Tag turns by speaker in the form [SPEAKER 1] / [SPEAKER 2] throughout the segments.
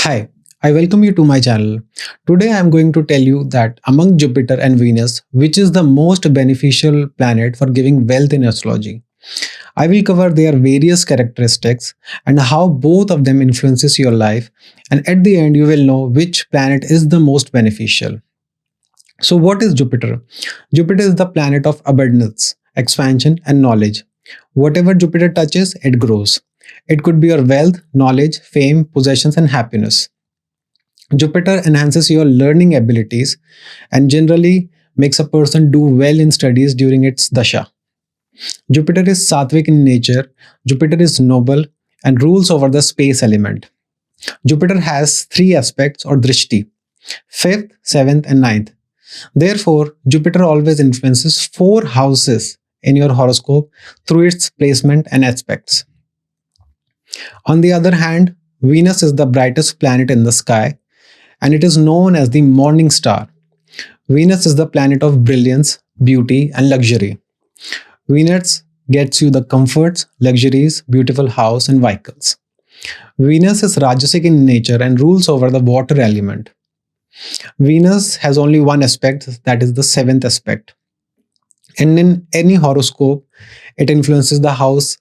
[SPEAKER 1] Hi, I welcome you to my channel. Today I am going to tell you that among Jupiter and Venus, which is the most beneficial planet for giving wealth in astrology. I will cover their various characteristics and how both of them influences your life, and at the end you will know which planet is the most beneficial. So what is Jupiter? Jupiter is the planet of abundance, expansion and knowledge. Whatever Jupiter touches, it grows. It could be your wealth, knowledge, fame, possessions and happiness. Jupiter enhances your learning abilities and generally makes a person do well in studies during its dasha. Jupiter is sattvic in nature, Jupiter is noble and rules over the space element. Jupiter has three aspects or drishti: fifth, seventh, and ninth. Therefore, Jupiter always influences four houses in your horoscope through its placement and aspects. On the other hand, Venus is the brightest planet in the sky and it is known as the morning star. Venus is the planet of brilliance, beauty, and luxury. Venus gets you the comforts, luxuries, beautiful house, and vehicles. Venus is Rajasic in nature and rules over the water element. Venus has only one aspect, that is the seventh aspect. And in any horoscope, it influences the house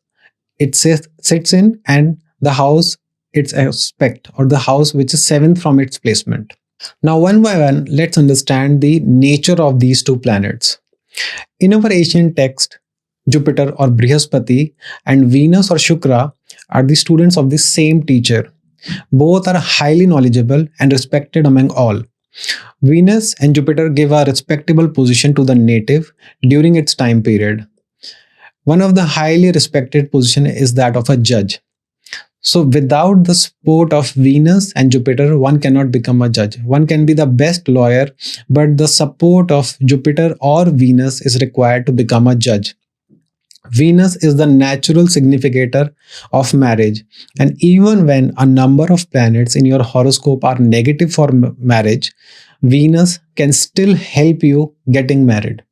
[SPEAKER 1] it sits in and the house its aspect, or the house which is seventh from its placement. Now, one by one, let's understand the nature of these two planets. In our ancient text, Jupiter or Brihaspati and Venus or Shukra are the students of the same teacher. Both are highly knowledgeable and respected among all. Venus and Jupiter give a respectable position to the native during its time period. One of the highly respected position is that of a judge. So without the support of Venus and Jupiter, one cannot become a judge. One can be the best lawyer, but the support of Jupiter or Venus is required to become a judge. Venus is the natural significator of marriage, and even when a number of planets in your horoscope are negative for marriage, Venus can still help you getting married.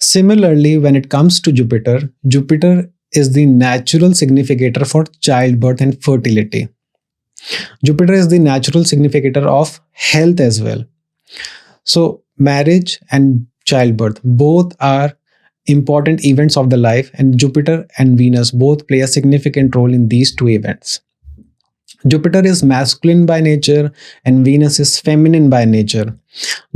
[SPEAKER 1] Similarly, when it comes to Jupiter, Jupiter is the natural significator for childbirth and fertility. Jupiter is the natural significator of health as well. So, marriage and childbirth both are important events of the life, and Jupiter and Venus both play a significant role in these two events. Jupiter is masculine by nature and Venus is feminine by nature.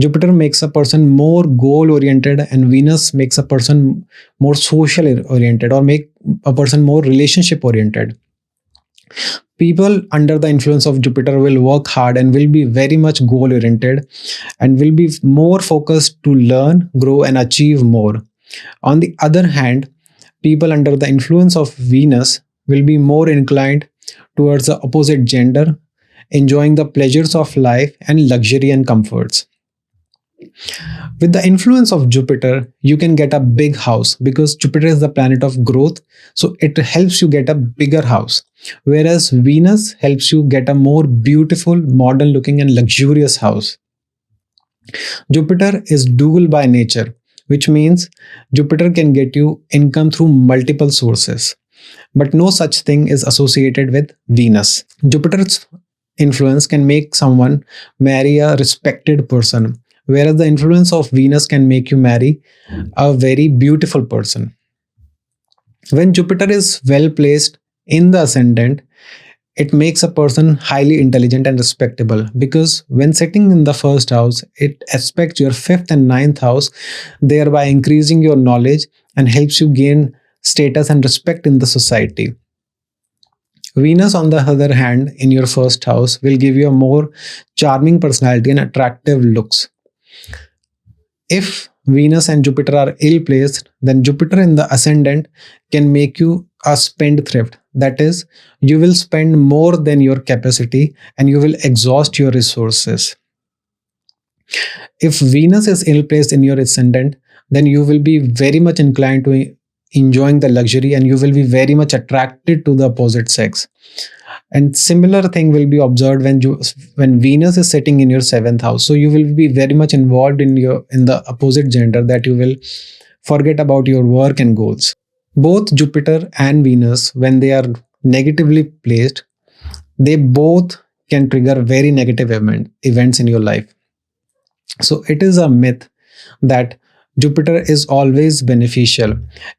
[SPEAKER 1] Jupiter makes a person more goal oriented and Venus makes a person more social oriented, or make a person more relationship oriented. People under the influence of Jupiter will work hard and will be very much goal oriented and will be more focused to learn, grow and achieve more. On the other hand, people under the influence of Venus will be more inclined towards the opposite gender, enjoying the pleasures of life and luxury and comforts. With the influence of Jupiter, you can get a big house because Jupiter is the planet of growth, so it helps you get a bigger house. Whereas Venus helps you get a more beautiful, modern looking, and luxurious house. Jupiter is dual by nature, which means Jupiter can get you income through multiple sources. But no such thing is associated with Venus. Jupiter's influence can make someone marry a respected person, whereas the influence of Venus can make you marry a very beautiful person. When Jupiter is well placed in the ascendant, it makes a person highly intelligent and respectable because when sitting in the first house, it aspects your fifth and ninth house, thereby increasing your knowledge and helps you gain status and respect in the society. Venus, on the other hand, in your first house will give you a more charming personality and attractive looks. If Venus and Jupiter are ill placed, then Jupiter in the ascendant can make you a spendthrift. That is, you will spend more than your capacity and you will exhaust your resources. If Venus is ill placed in your ascendant, then you will be very much inclined to enjoying the luxury and you will be very much attracted to the opposite sex. And similar thing will be observed when Venus is sitting in your seventh house. So you will be very much involved in the opposite gender that you will forget about your work and goals. Both Jupiter and Venus, when they are negatively placed, they both can trigger very negative events in your life. So it is a myth that Jupiter is always beneficial.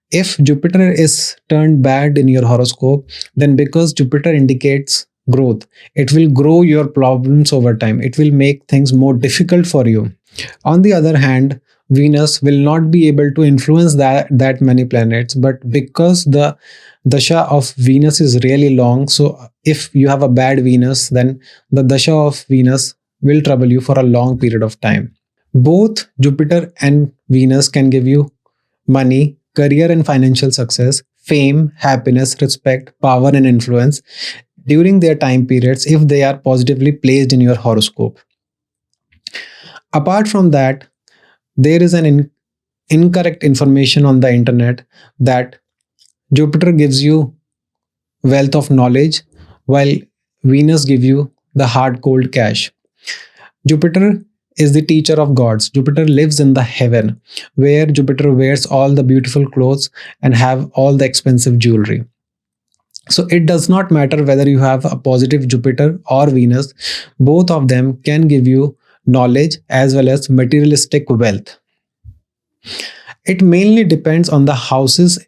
[SPEAKER 1] If Jupiter is turned bad in your horoscope, then because Jupiter indicates growth, it will grow your problems over time. It will make things more difficult for you. On the other hand, Venus will not be able to influence that many planets, but because the dasha of Venus is really long, so if you have a bad Venus, then the dasha of Venus will trouble you for a long period of time. Both Jupiter and Venus can give you money, career and financial success, fame, happiness, respect, power, and influence during their time periods if they are positively placed in your horoscope. Apart from that, there is an incorrect information on the internet that Jupiter gives you wealth of knowledge while Venus gives you the hard cold cash. Jupiter is the teacher of gods. Jupiter lives in the heaven where Jupiter wears all the beautiful clothes and have all the expensive jewelry. So it does not matter whether you have a positive Jupiter or Venus, both of them can give you knowledge as well as materialistic wealth. It mainly depends on the houses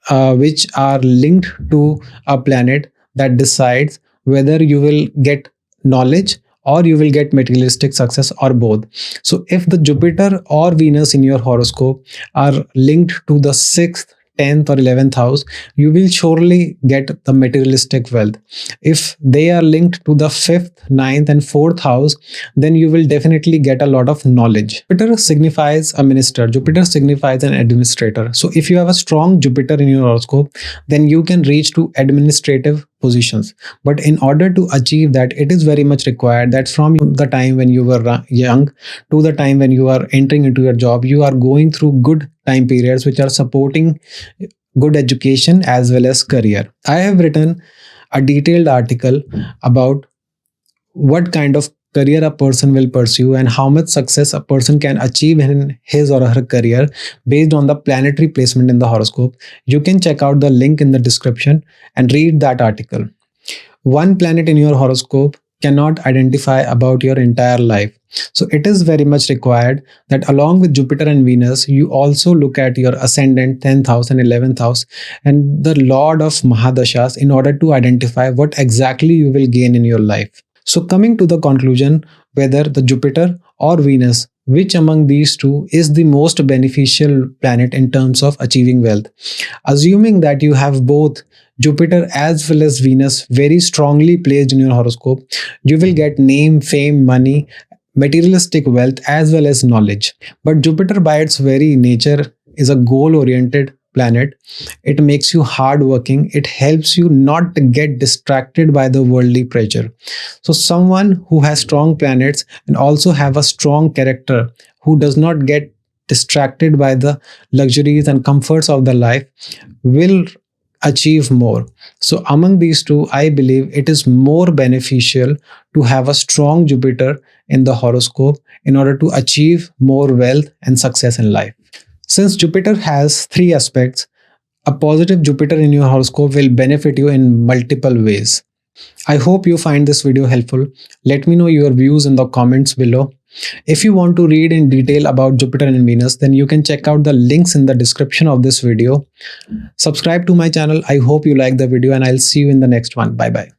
[SPEAKER 1] which are linked to a planet that decides whether you will get knowledge or you will get materialistic success or both. So if the Jupiter or Venus in your horoscope are linked to the 6th, 10th or 11th house, you will surely get the materialistic wealth. If they are linked to the 5th, 9th and 4th house, then you will definitely get a lot of knowledge. Jupiter signifies a minister. Jupiter signifies an administrator. So if you have a strong Jupiter in your horoscope, then you can reach to administrative positions. But in order to achieve that, it is very much required that from the time when you were young to the time when you are entering into your job, you are going through good time periods which are supporting good education as well as career. I have written a detailed article about what kind of career a person will pursue and how much success a person can achieve in his or her career based on the planetary placement in the horoscope. You can check out the link in the description and read that article. One planet in your horoscope cannot identify about your entire life. So it is very much required that along with Jupiter and Venus, you also look at your ascendant, 10th house and 11th house and the Lord of Mahadashas in order to identify what exactly you will gain in your life. So coming to the conclusion, whether the Jupiter or Venus, which among these two is the most beneficial planet in terms of achieving wealth? Assuming that you have both Jupiter as well as Venus very strongly placed in your horoscope, you will get name, fame, money, materialistic wealth as well as knowledge. But Jupiter by its very nature is a goal-oriented planet. It makes you hardworking. It helps you not to get distracted by the worldly pressure. So someone who has strong planets and also have a strong character, who does not get distracted by the luxuries and comforts of the life, will achieve more. So among these two, I believe it is more beneficial to have a strong Jupiter in the horoscope in order to achieve more wealth and success in life. Since Jupiter has three aspects, a positive Jupiter in your horoscope will benefit you in multiple ways. I hope you find this video helpful. Let me know your views in the comments below. If you want to read in detail about Jupiter and Venus, then you can check out the links in the description of this video. Subscribe to my channel. I hope you like the video and I'll see you in the next one. Bye bye.